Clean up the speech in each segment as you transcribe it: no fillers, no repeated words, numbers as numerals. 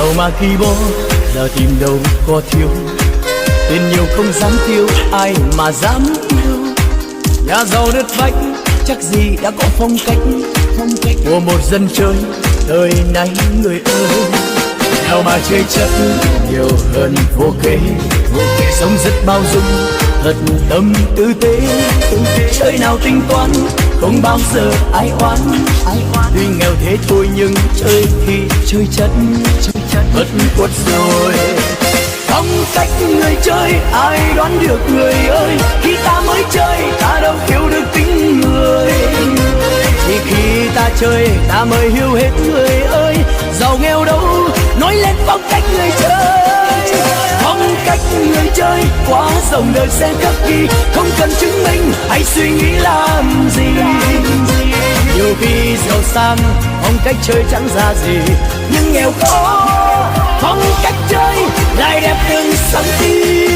giàu mà khi bỏ giờ tìm đâu có thiếu, tiền nhiều không dám tiêu, ai mà dám yêu. Nhà giàu đất vách chắc gì đã có phong cách của một dân chơi đời nay người ơi. Nghèo mà chơi chất nhiều hơn vô kể, sống rất bao dung thật tâm tư tế. Chơi nào tính toán không bao giờ ai oán, tuy nghèo thế thôi nhưng chơi thì chơi chất bất khuất rồi. Phong cách người chơi ai đoán được người ơi, khi ta mới chơi ta đâu hiểu được tính người. Chỉ khi ta chơi ta mới hiểu hết người ơi, giàu nghèo đâu nói lên phong cách người chơi. Phong cách người chơi quá dòng đời sẽ khắc ghi, không cần chứng minh hay suy nghĩ làm gì. Nhiều khi giàu sang phong cách chơi chẳng ra gì, nhưng nghèo khó phong cách chơi lại đẹp từng sáng tin.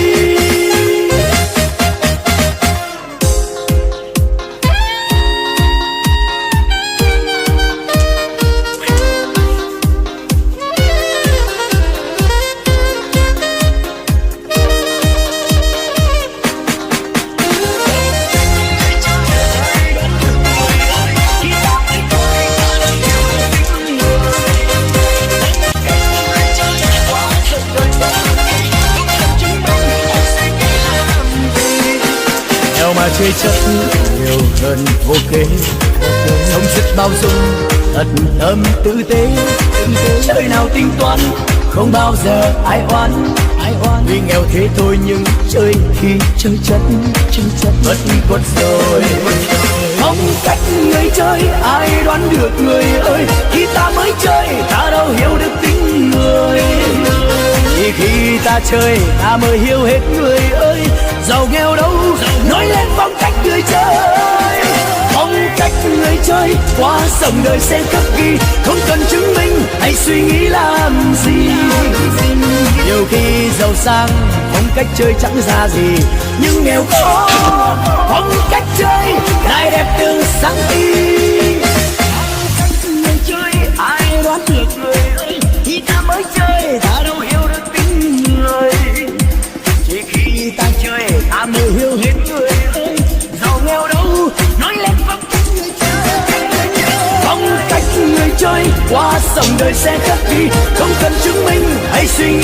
Chơi chất nhiều hơn vô kể, sống rất bao dung thật tâm tư tế. Chơi nào tính toán không bao giờ ai oán, vì nghèo thế thôi nhưng chơi thì chơi chất bất khuất rồi. Phong cách người chơi ai đoán được người ơi, khi ta mới chơi ta đâu hiểu được tính người. Chỉ khi ta chơi ta mới hiểu hết người ơi, giàu nghèo đâu nói lên phong cách người chơi. Phong cách người chơi qua dòng đời sẽ khắc ghi, không cần chứng minh hay suy nghĩ làm gì. Nhiều khi giàu sang phong cách chơi chẳng ra gì, nhưng nghèo khó phong cách chơi lại đẹp từng sáng tin. Phong cách người chơi ai đoán được người ơi, khi ta mới chơi ta đâu hiểu được tính người. Chỉ khi ta chơi ta mới hiểu hết người ơi, giàu nghèo đâu nói lên phong cách người chơi. Phong cách người chơi qua dòng đời sẽ khắc ghi, không cần chứng minh hay suy nghĩ